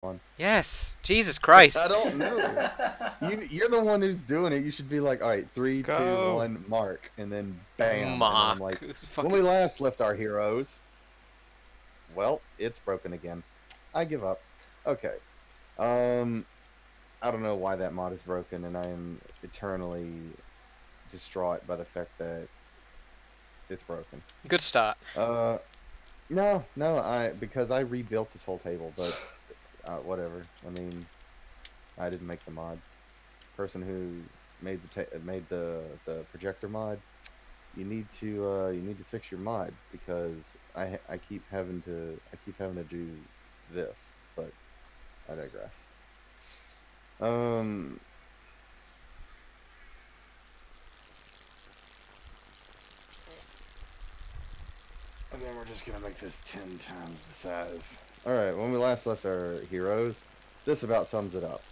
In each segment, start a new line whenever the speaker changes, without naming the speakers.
on?
Yes. Jesus
I
Christ.
don't know. You're the one who's doing it. You should be like, all right, three, two,
Go.
one, mark, and then bam, and then I'm
Mark.
like, when we
Fucking.
last left our heroes, well, it's broken again. I give up. Okay. Um, I don't know why that mod is broken, and I am eternally distraught by the fact that it's broken.
Good start.
No, no, because I rebuilt this whole table, but whatever. I mean, I didn't make the mod. Person who made the projector mod, you need to fix your mod because I keep having to do this, but I digress. Um, and then we're just gonna make this 10 times the size. All right, when we last left our heroes, this about sums it up.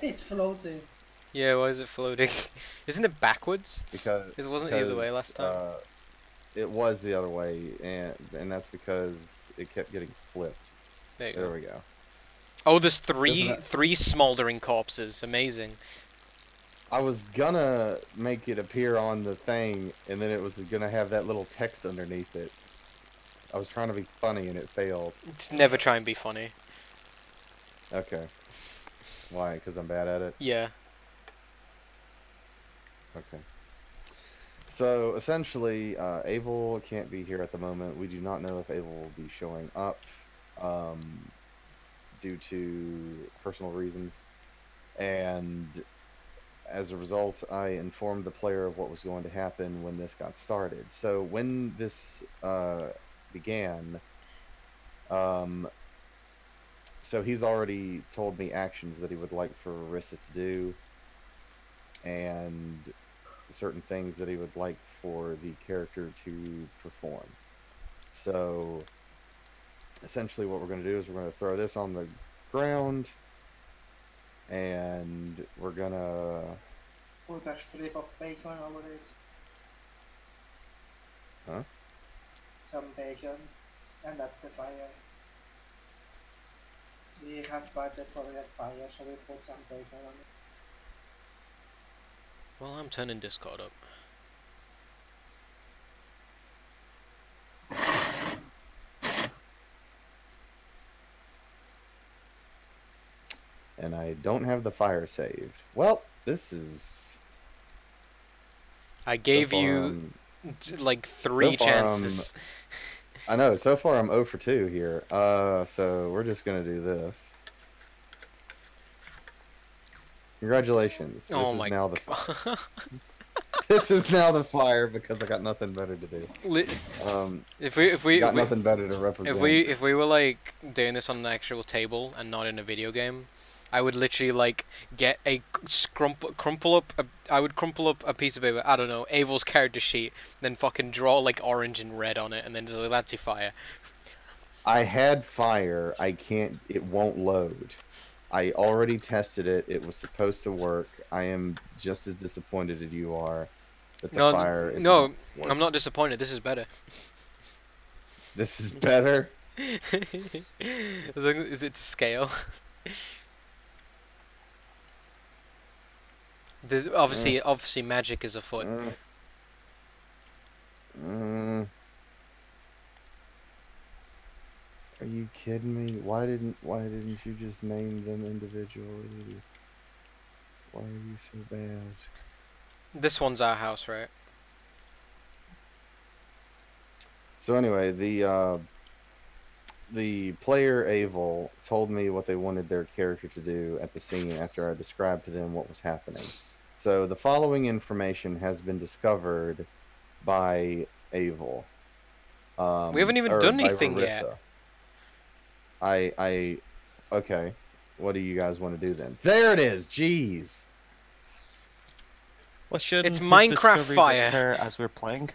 It's floating.
Yeah, why is it floating? Isn't it backwards?
Because
It wasn't the other way last time.
it was the other way, and that's because it kept getting flipped.
There you
There
go.
we go.
Oh, there's
Isn't it-
three smoldering corpses. Amazing.
I was gonna make it appear on the thing, and then it was gonna have that little text underneath it. I was trying to be funny, and it failed.
Just never try and be funny.
Okay. Why? Because I'm bad at it?
Yeah.
Okay. So, essentially, Abel can't be here at the moment. We do not know if Abel will be showing up due to personal reasons. And as a result, I informed the player of what was going to happen when this got started. So, when this began, so he's already told me actions that he would like for Arissa to do, and certain things that he would like for the character to perform. So, essentially, what we're going to do is we're going to throw this on the ground, and we're going to.
Put a strip of bacon over it.
Huh?
Some bacon. And that's the fire. We have budget for that fire, so we put some bacon on it.
Well, I'm turning Discord up.
And I don't have the fire saved. Well, this is.
I gave
so far,
you like three
so far,
chances.
I know, so far I'm 0 for 2 here. So we're just gonna do this. Congratulations. This
Oh
is
my
now the
god.
this is now the fire because I got nothing better to do.
If we
Got nothing better to represent.
if we were like doing this on an actual table and not in a video game, I would literally like get a crumple up. I would crumple up a piece of paper. I don't know, Abel's character sheet, then fucking draw like orange and red on it, and then just like that's your fire.
I had fire. I can't. It won't load. I already tested it. It was supposed to work. I am just as disappointed as you are that the
No,
fire is.
no, I'm not disappointed. This is better.
This is better.
Is it to scale? There's obviously magic is afoot.
Are you kidding me? Why didn't you just name them individually? Why are you so bad?
This one's our house, right?
So anyway, the player Avel told me what they wanted their character to do at the scene after I described to them what was happening. So the following information has been discovered by Avel.
We haven't even done anything yet.
Okay. What do you guys want to do then? There it is. Jeez.
Well, shouldn't
It's
his
Minecraft
discoveries
fire.
occur as we're playing?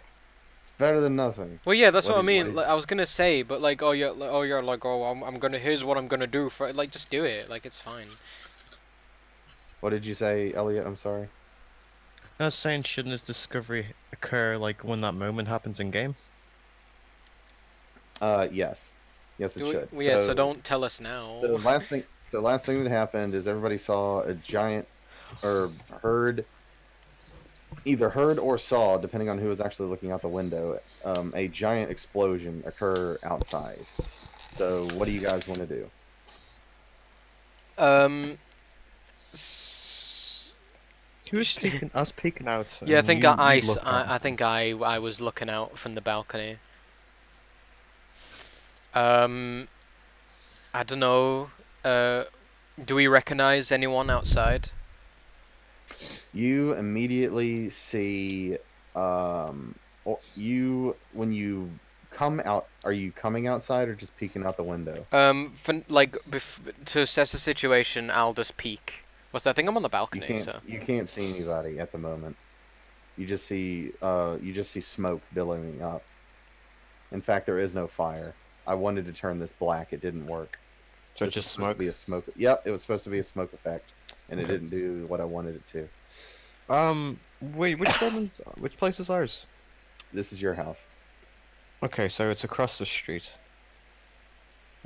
It's better than nothing.
Well, yeah, that's what I
What
mean.
did-
Like, I was gonna say, but like, I'm gonna. Here's what I'm gonna do for. Like, just do it. Like, it's fine.
What did you say, Elliot? I'm sorry.
I was saying, shouldn't this discovery occur like when that moment happens in game?
Yes, yes, it should.
Well, yeah, so don't tell us now.
The last thing that happened is everybody saw a giant, or either heard or saw, depending on who was actually looking out the window, a giant explosion occur outside. So, what do you guys want to do?
Who was peeking? I was peeking out.
Yeah, I
and
think
you
I
looked out.
think I was looking out from the balcony. I don't know. Do we recognize anyone outside?
You immediately see, when you come out, are you coming outside or just peeking out the window?
To assess the situation, I'll just peek. What's that? I think I'm on the balcony.
You can't see anybody at the moment. You just see smoke billowing up. In fact, there is no fire. I wanted to turn this black. It didn't work.
So it's just smoke.
Be a smoke. Yep, it was supposed to be a smoke effect, and it didn't do what I wanted it to.
Wait, which place is ours?
This is your house.
Okay, so it's across the street.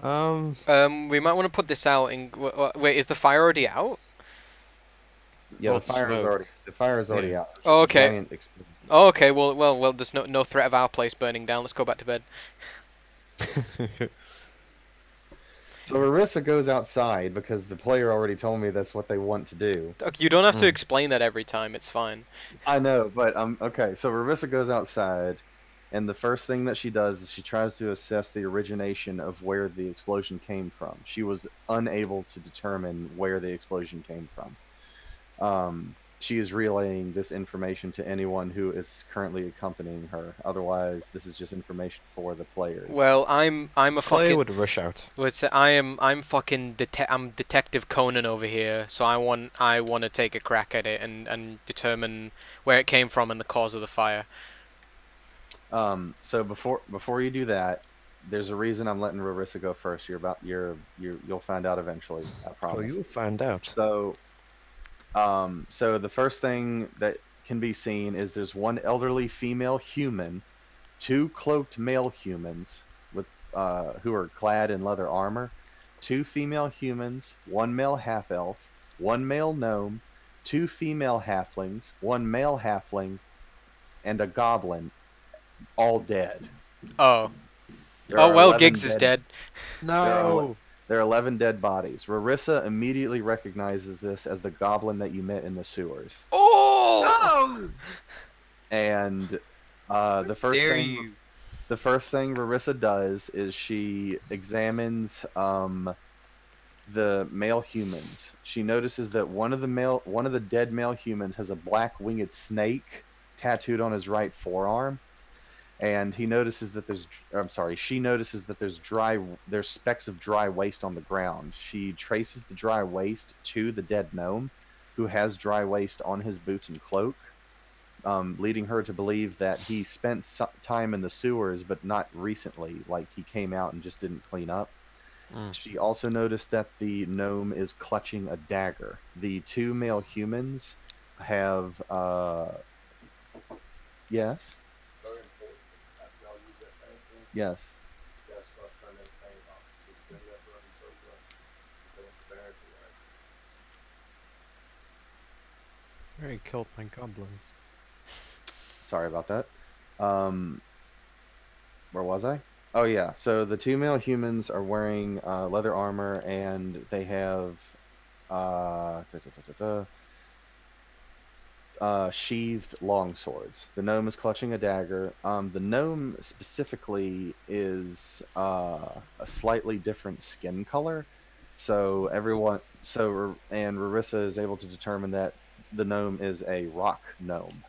We might want to put this out in. Wait, is the fire already out?
Yeah,
Well,
the fire is already out.
Oh, okay.
Giant explosion.
Oh, okay. Well. There's no threat of our place burning down. Let's go back to bed.
So Rarissa goes outside because the player already told me that's what they want to do.
You don't have to explain that every time. It's fine.
I know, but okay. So Rarissa goes outside, and the first thing that she does is she tries to assess the origination of where the explosion came from. She was unable to determine where the explosion came from. She is relaying this information to anyone who is currently accompanying her. Otherwise, this is just information for the players.
Well, I'm a
Player
fucking.
would rush out.
I'm fucking I'm Detective Conan over here. So I want to take a crack at it and determine where it came from and the cause of the fire.
So before you do that, there's a reason I'm letting Rarissa go first. You'll find out eventually. I promise.
Oh, you'll find out.
So the first thing that can be seen is there's one elderly female human, two cloaked male humans with who are clad in leather armor, two female humans, one male half elf, one male gnome, two female halflings, one male halfling, and a goblin, all dead.
Oh.
There
Oh
are
well,
11
Giggs is dead.
No.
There are 11 dead bodies. Rarissa immediately recognizes this as the goblin that you met in the sewers.
Oh!
And the first thing Rarissa does is she examines the male humans. She notices that one of the dead male humans has a black winged snake tattooed on his right forearm. And she notices that there's specks of dry waste on the ground. She traces the dry waste to the dead gnome, who has dry waste on his boots and cloak, leading her to believe that he spent some time in the sewers, but not recently, like he came out and just didn't clean up. She also noticed that the gnome is clutching a dagger. The two male humans have, yes? Yes.
Very killed my goblins.
Sorry about that. Where was I? Oh yeah. So the two male humans are wearing leather armor, and they have sheathed long swords. The gnome is clutching a dagger. The gnome specifically is a slightly different skin color, so Rarissa is able to determine that the gnome is a rock gnome.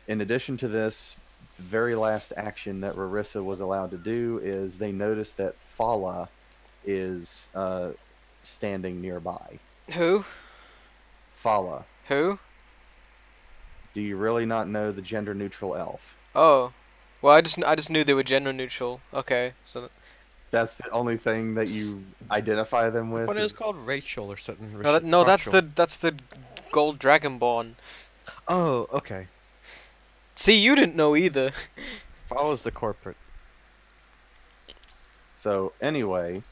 In addition to this, the very last action that Rarissa was allowed to do is they notice that Fala is standing nearby.
Who?
Fala.
Who?
Do you really not know the gender-neutral elf?
Oh. Well, I just knew they were gender neutral. Okay, so.
That's the only thing that you identify them with.
What is it called? Rachel or something?
No, that's the Gold Dragonborn.
Oh, okay.
See, you didn't know either.
Follows the corporate.
So anyway,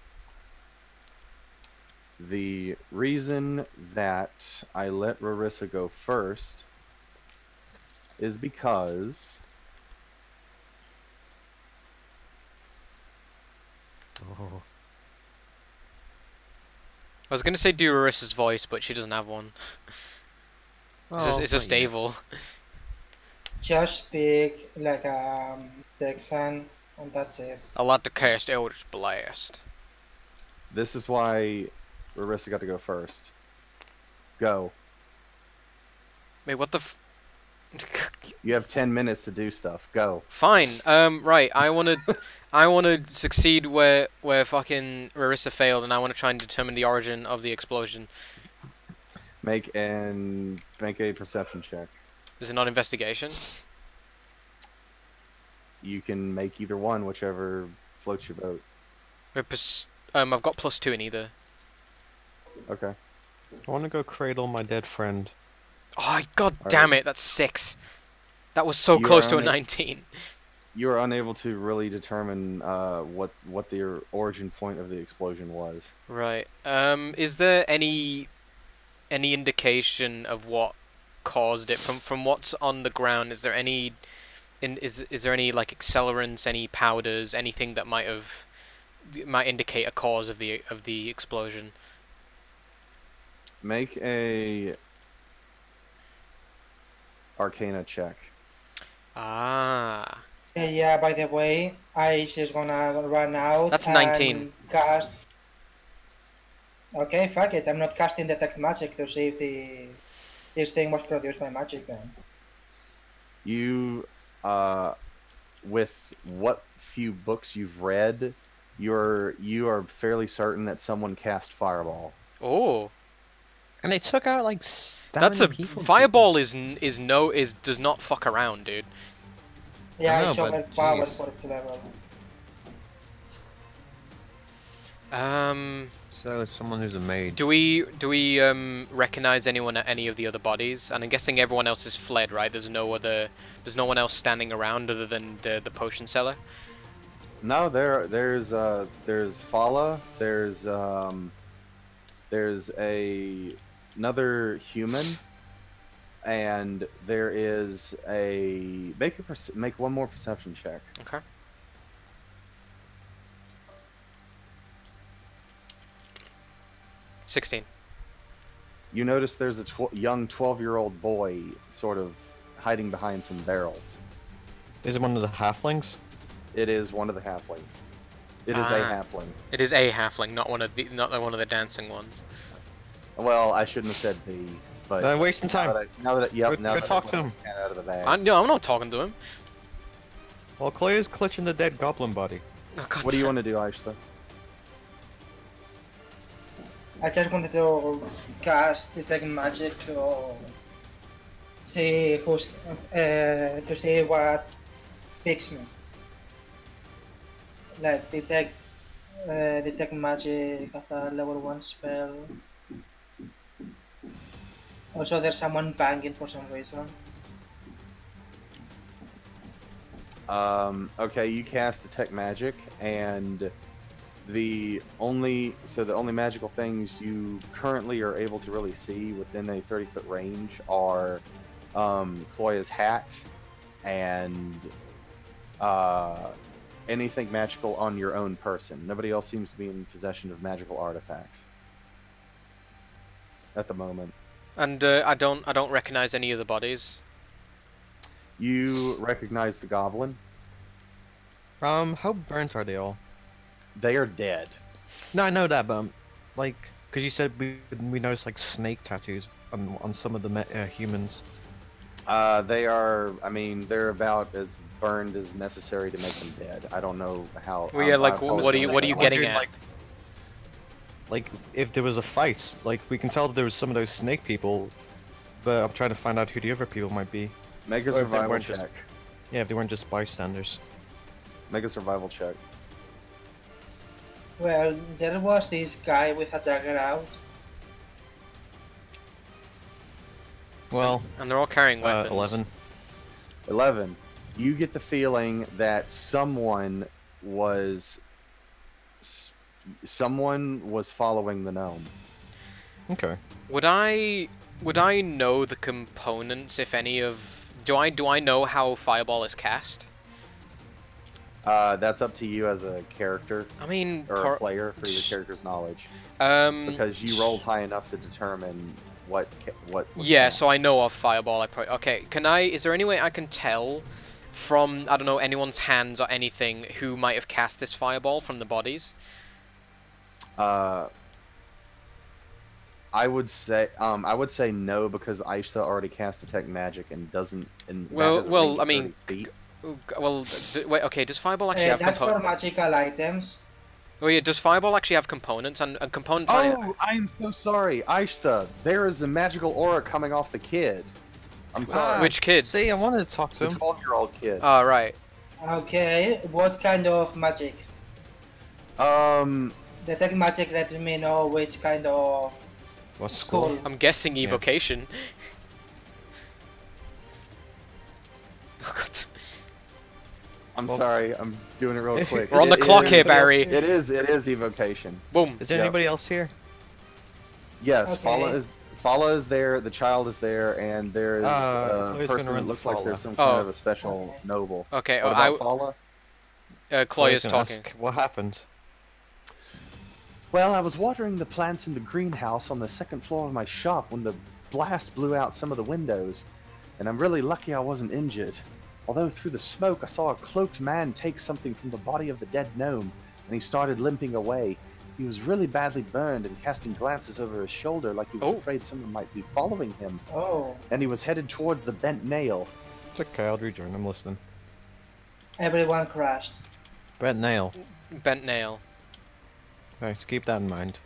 the reason that I let Rarissa go first is because
Oh.
I was gonna say do Arissa's voice, but she doesn't have one. It's just
not yet.
Avil.
Just speak like a Texan, and that's it.
Allowed to cast Eldritch Blast.
this is why Rarissa got to go first. Go.
Wait, what the
You have 10 minutes to do stuff. Go.
Fine. Right. I wanna succeed where fucking Rarissa failed, and I wanna try and determine the origin of the explosion.
Make a perception check.
Is it not investigation?
You can make either one, whichever floats your boat.
I've got +2 in either.
Okay.
I want to go cradle my dead friend.
Oh, god
Alright.
damn it! That's 6. That was so
You
close
are
to a
on it.
19.
You are unable to really determine what the origin point of the explosion was.
Right. Is there any indication of what caused it from what's on the ground? Is there any is there any like accelerants, any powders, anything that might indicate a cause of the explosion?
Make a Arcana check.
Ah.
Yeah, by the way, Ice is gonna run out.
That's
and
19.
Cast. Okay, fuck it. I'm not casting Detect Magic to see if this thing was produced by magic then.
You, with what few books you've read, you are fairly certain that someone cast Fireball.
Oh.
And they took out like
That's a fireball does not fuck around, dude.
Yeah,
know,
it's
but
overpowered
jeez.
for its level.
So it's someone who's a maid.
Do we recognize anyone at any of the other bodies? And I'm guessing everyone else is fled, right? There's no one else standing around other than the potion seller.
No, there's Fala, there's another human, and there is make one more perception check.
Okay. $16.
You notice there's a young 12-year-old boy sort of hiding behind some barrels.
Is it one of the halflings?
It is one of the halflings. It is a
Ah.
halfling.
It is a halfling, not one of the dancing ones.
Well, I shouldn't have said the, but
They're wasting time.
now that
Go
now that
talk
I
to
let
him.
the cat out of the bag.
I'm not talking to him.
Well, Chloe's clutching the dead goblin body.
Oh, God
What do you
damn.
want to do, Aishta?
I just wanted to cast Detect Magic to see to see what picks me. Like detect magic as a level 1 spell. Also, there's someone banging for some reason.
Okay, you cast Detect Magic, and the only magical things you currently are able to really see within a 30-foot range are Chloe's hat and anything magical on your own person. Nobody else seems to be in possession of magical artifacts at the moment.
And I don't recognize any of the bodies.
You recognize the goblin.
How burnt are they all?
They are dead.
No, I know that, but like, cause you said we noticed like snake tattoos on some of the humans.
They are. I mean, they're about as burned as necessary to make them dead. I don't know how.
Well, yeah, like,
I
what are you
I
getting
wondered,
at?
Like, if there was a fight, like we can tell that there was some of those snake people, but I'm trying to find out who the other people might be.
Make a
Or if they
survival
weren't
check.
just- Yeah, if they weren't just bystanders.
Make a survival check.
Well, there was this guy with a dagger out.
Well,
And they're all carrying weapons.
11.
11. You get the feeling that someone was following the gnome.
Okay.
Would I know the components, if any of... Do I know how Fireball is cast?
That's up to you as a character
I mean...
or a player for your character's knowledge. Because you rolled high enough to determine what was
Yeah,
wrong.
so I know of Fireball. Okay, is there any way I can tell from, I don't know, anyone's hands or anything who might have cast this Fireball from the bodies?
I would say no, because Aisha already cast Detect Magic and doesn't. And that
Well,
doesn't
well,
range
I mean,
30 feet.
Well, wait, okay, does Fireball actually have
That's for
components?
magical items.
Oh yeah, does Fireball actually have components? And components...
Oh, I'm so sorry, Aisha. There is a magical aura coming off the kid. I'm sorry.
Which kid?
See, I wanted to talk to
The
him.
12-year-old kid.
Oh, right.
Okay, what kind of magic? Detect magic let me know which kind of
What's school?
school.
I'm guessing
Yeah.
evocation. Oh god.
I'm
Well-
sorry. I'm doing it real
If you-
quick.
We're on the
It
clock
is-
here, Barry.
It is evocation.
Boom.
Is there
Yeah.
anybody else here?
Yes,
Okay.
Fala is there. The child is there, and there is
Chloe's
a
gonna
person
run
that
to
looks like
Fala.
there's some kind
Oh.
of a special noble.
Okay,
What about Fala?
Chloe
Chloe's
is
gonna
talking.
ask what happened.
Well, I was watering the plants in the greenhouse on the second floor of my shop when the blast blew out some of the windows, and I'm really lucky I wasn't injured. Although through the smoke I saw a cloaked man take something from the body of the dead gnome, and he started limping away. He was really badly burned and casting glances over his shoulder like he was
Oh.
afraid someone might be following him,
Oh,
and he was headed towards the bent nail.
It's okay, I'll rejoin. I'm listening.
everyone crashed.
Brent Nail.
Bent nail.
Nice, keep that in mind.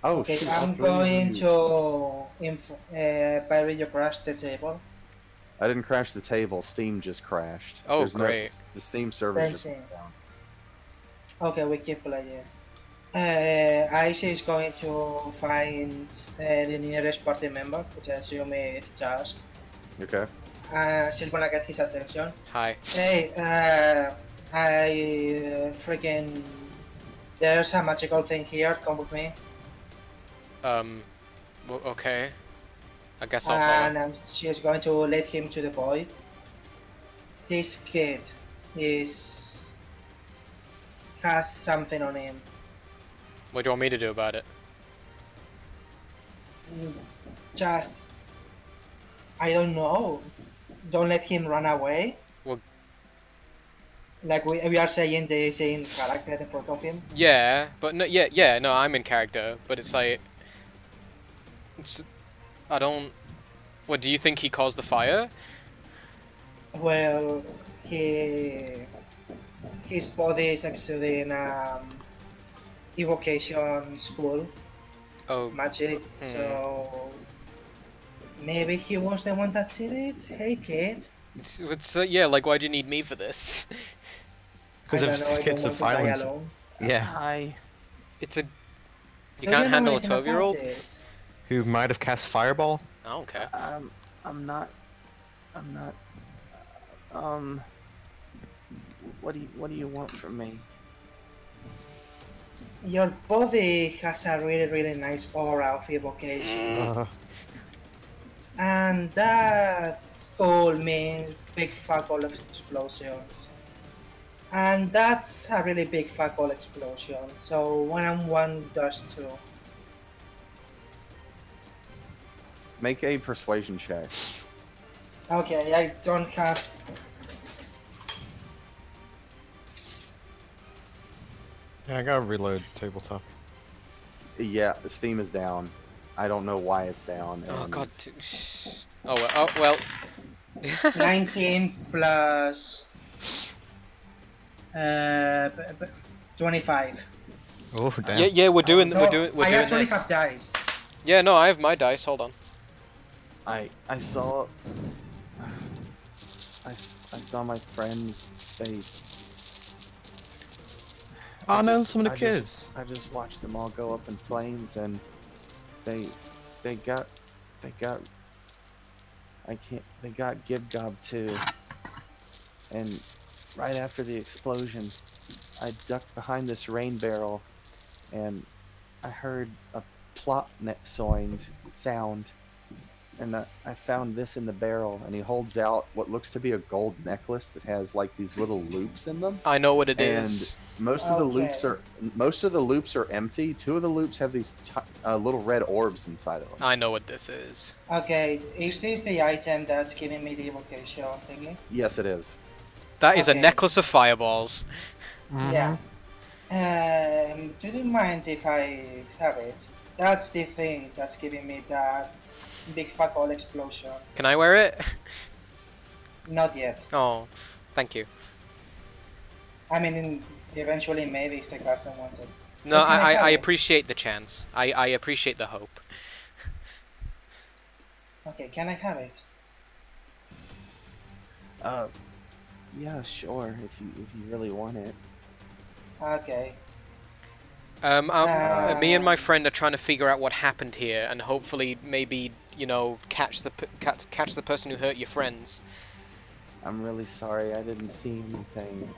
Oh,
Okay,
shoot,
I'm
I threw
going
you.
to Barry, you crashed the table.
I didn't crash the table. Steam just crashed.
Oh,
There's
great.
The Steam server
Same
just
thing.
went down.
Okay, we keep playing. Aisha is going to find the nearest party member, which I assume is Charles.
Okay.
She's gonna get his attention.
Hi.
Hey, freaking. There's a magical thing here, come with me.
Okay. I guess I'll
And
follow.
she is going to lead him to the void. This kid has something on him.
What do you want me to do about it?
Just, I don't know. Don't let him run away.
Well-
Like we are saying the same character in front of him.
Yeah, but no, yeah, no, I'm in character, but it's like, I don't. What do you think he caused the fire?
Well, his body is actually in evocation school
Oh,
magic, so maybe he was the one that did it. Hey kid.
yeah, like why do you need me for this?
Because
I don't
if
know, I
kids
don't
of
want to die
violence.
alone.
Yeah,
Hi.
It's a. You
Do
can't
know
handle a
anything about
12-year-old.
this?
who might have cast Fireball?
I don't care.
I'm not. What do you want from me?
Your body has a really nice aura of evocation,
Uh,
and that all means big fuck all explosions. And that's a really big fuck all explosion, so 1-on-1 does too.
Make a persuasion check.
Okay, I don't have.
yeah, I gotta reload tabletop.
Yeah, the Steam is down. I don't know why it's down.
Oh
and-
god. Oh well. Oh well.
19 plus 25.
Oh damn.
Yeah, we're doing
So
we're doing
I actually
this.
have dice.
Yeah, no, I have my dice. Hold on.
I saw. I saw my friends.
Oh no, some of the
I
kids.
I just watched them all go up in flames, and they got I can't. They got Gib Gob too. And right after the explosion, I ducked behind this rain barrel, and I heard a plop net sound, and I found this in the barrel. And he holds out what looks to be a gold necklace that has like these little loops in them.
I know what it
And
is.
most of the loops are empty. Two of the loops have these little red orbs inside of them.
I know what this is.
Okay, is this the item that's giving me the evocation thingy?
Yes, it is.
That is a
Okay.
necklace of fireballs.
Yeah. Do you mind if I have it? That's the thing that's giving me that big fuck all explosion.
Can I wear it?
Not yet.
Oh, thank you.
I mean, eventually maybe if the captain wants it.
No,
But can I have
I
it?
appreciate the chance. I appreciate the hope.
Okay, can I have it?
Yeah, sure. If you really want it.
Okay.
Me and my friend are trying to figure out what happened here, and hopefully, maybe catch the person who hurt your friends.
I'm really sorry. I didn't see anything.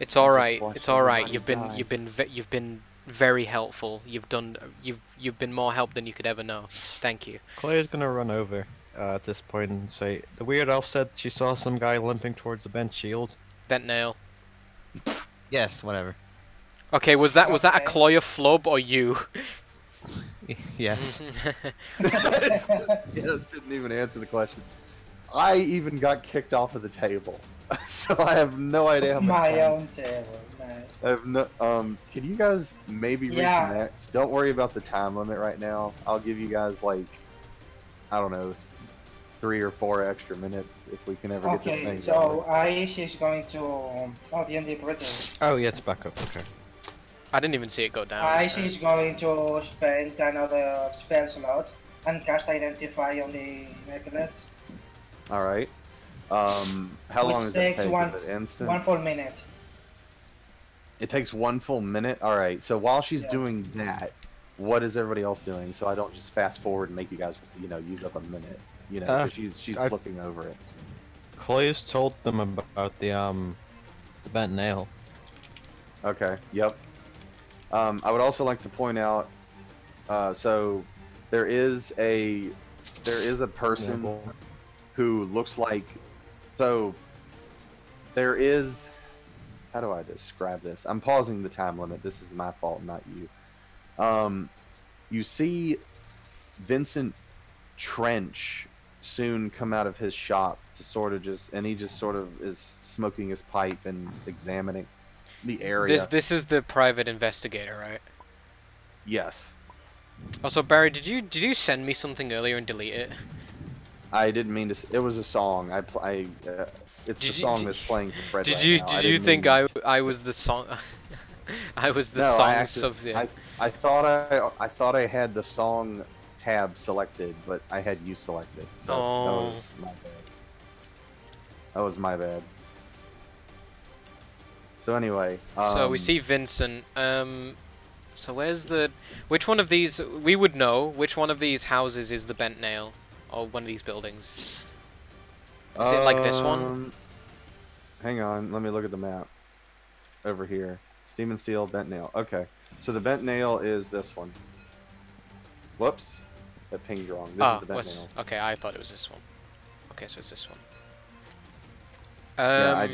It's all right.
watched
It's all right.
everybody
You've been very helpful. You've been more help than you could ever know. Thank you.
Claire's gonna run over at this point and say, the weird elf said she saw some guy limping towards the bent shield.
Bent nail.
Yes, whatever.
Okay, was that a
Okay.
Cloya flub or you?
Yes.
Yes, didn't even answer the question. I even got kicked off of the table, so I have no idea how much
My
time.
own table, nice.
I have no. Can you guys maybe
Yeah.
reconnect? Don't worry about the time limit right now. I'll give you guys like, I don't know, 3 or 4 extra minutes if we can ever get this
Okay,
thing
so
going.
Aish is going to... Oh, D&D British.
Oh, yeah, it's back up. Okay.
I didn't even see it go down.
Aish is going to spend another spell slot and cast Identify on the necklace.
All right. How long
Which
does it
takes
take?
one-
Is it instant?
1 full minute.
It takes 1 full minute. All right. So while she's
Yeah.
doing that, what is everybody else doing? So I don't just fast forward and make you guys, use up a minute. 'Cause she's
I-
looking over it.
Claire's told them about the bent nail.
Okay. Yep. I would also like to point out, so there is a person who looks like, so there is, how do I describe this? I'm pausing the time limit. This is my fault, not you. You see Vincent Trench soon come out of his shop to sort of he just sort of is smoking his pipe and examining the area.
This is the private investigator, right?
Yes.
Also, Barry, did you send me something earlier and delete it?
I didn't mean to. It was a song. It's
Did
the
you-
song
did-
that's playing for Fred.
Did
right
you
now.
did you
didn't
think
mean
I was the song? I was the
No,
songs of the.
I thought I had the song tab selected, but I had you selected. So
Oh.
that was my bad. That was my bad. So anyway.
So we see Vincent. So where's which one of these? We would know which one of these houses is the bent nail, or one of these buildings. Is it like this one?
Hang on, let me look at the map. Over here. Steam and Steel, Bent Nail. Okay. So the Bent Nail is this one. Whoops. That pinged wrong. This is the Bent Nail.
Okay, I thought it was this one. Okay, so it's this one.
Yeah, I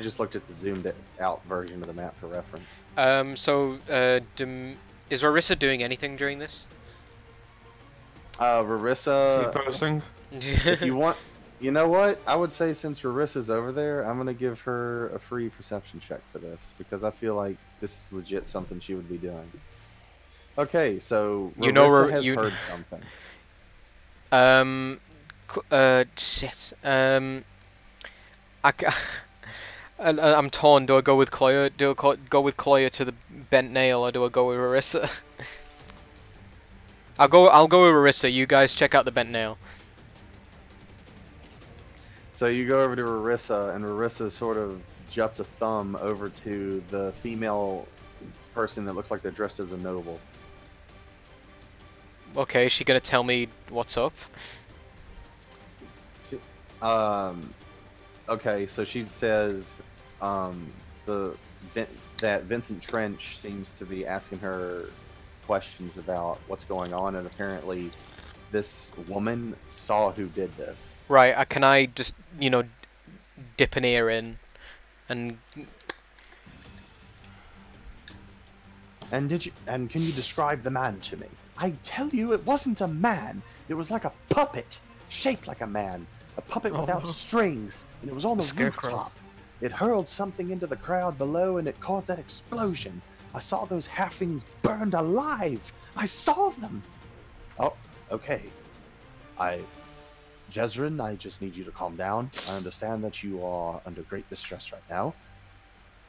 just looked at the zoomed out version of the map for reference.
Is Rarissa doing anything during this?
Rarissa,
T-posting?
if you want, you know what? I would say since Rarissa's over there, I'm gonna give her a free perception check for this because I feel like this is legit something she would be doing. Okay, so Rarissa has heard something.
Shit. I'm torn. Do I go with Cloya? Do I go with Cloya to the bent nail, or do I go with Rarissa? I'll go with Rarissa. You guys check out the bent nail.
So you go over to Rarissa, and Rarissa sort of juts a thumb over to the female person that looks like they're dressed as a noble.
Okay, is she gonna tell me what's up?
Okay, so she says, the that Vincent Trench seems to be asking her questions about what's going on, and apparently this woman saw who did this.
Right, can I just, dip an ear in and...
And can you describe the man to me? I tell you, it wasn't a man. It was like a puppet, shaped like a man. A puppet without strings, and it was on the
Scarecrow.
rooftop. It hurled something into the crowd below, and it caused that explosion. I saw those halflings burned alive. I saw them. Oh, okay. Jezrin, I just need you to calm down. I understand that you are under great distress right now.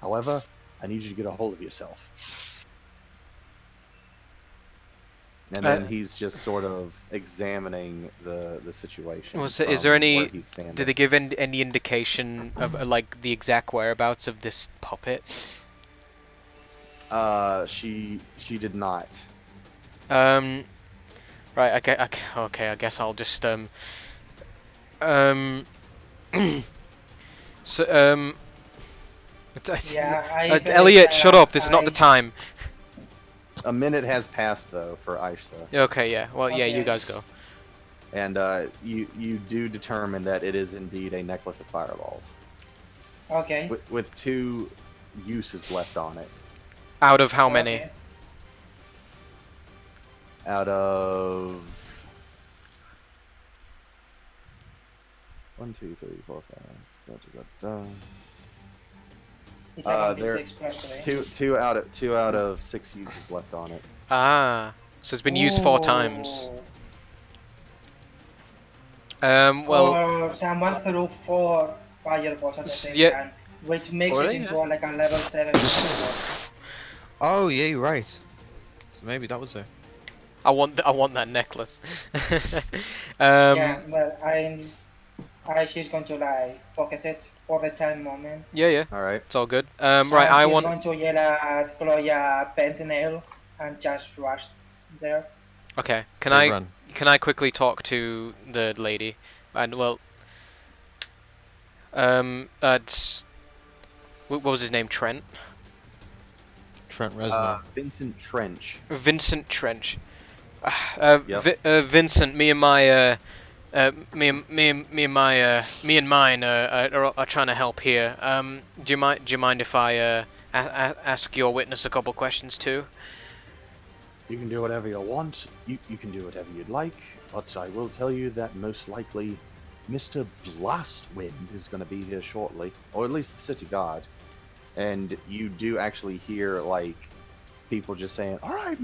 However, I need you to get a hold of yourself. And then he's just sort of examining the situation.
Is
from
there any...
where he's standing.
Did they give any indication of, like, the exact whereabouts of this puppet?
She did not.
Right, okay, I guess I'll just, so,
Yeah,
Elliot, shut up, this is not the time.
A minute has passed though for Aisha,
Okay, yeah, well, yeah, you
Okay.
guys go.
and you do determine that it is indeed a necklace of fireballs
Okay.
with 2 uses left on it.
Out of how many?
Okay.
Out of 1, 2, 3, 4, 5.
It's gonna be
there-
6 practically.
Two out of 6 uses left on it.
Ah, so it's been used 4 times. Well,
Or someone threw 4 fireballs at the same
yeah.
time, which makes
Oh,
it
yeah.
into like a level 7 fireball.
Oh yeah, you're right. So maybe that was it.
I want that necklace.
Yeah, well, she's going to like pocket it for the time moment.
yeah,
All right.
it's all good. Right,
And
I
she's
want...
going to yell at Gloria Pentinail and just rush there.
Okay, can
They
I
run.
quickly talk to the lady? And well, what was his name? Trent?
Trent Reznor.
Vincent Trench.
Vincent Trench.
Yep.
Vincent, me and mine are trying to help here. Do you mind if I ask your witness a couple questions too?
You can do whatever you want. You can do whatever you'd like. But I will tell you that most likely Mr. Blastwind is going to be here shortly. Or at least the city guard. And you do actually hear, like, people just saying, All right,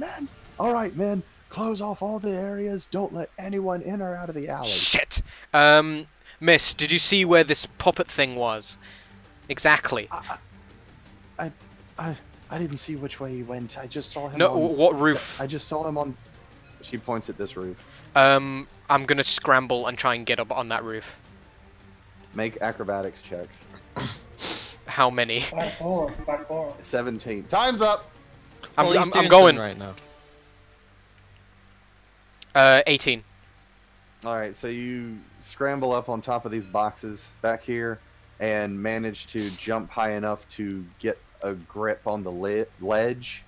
man. Close off all the areas. Don't let anyone in or out of the alley.
Shit. Miss, did you see where this puppet thing was? Exactly.
I didn't see which way he went. I just saw him
No,
on...
what roof?
I just saw him on... She points at this roof.
I'm gonna scramble and try and get up on that roof.
Make acrobatics checks.
How many?
Parkour.
17. Time's up!
Well, he's
I'm
doing
going.
something right now.
18.
Alright, so you scramble up on top of these boxes back here and manage to jump high enough to get a grip on the ledge,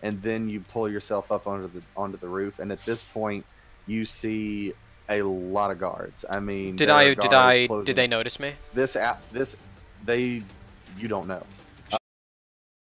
and then you pull yourself up onto the roof, and at this point you see a lot of guards. I mean,
Did
there are
I
guards
did
closing-
they notice me?
you don't know.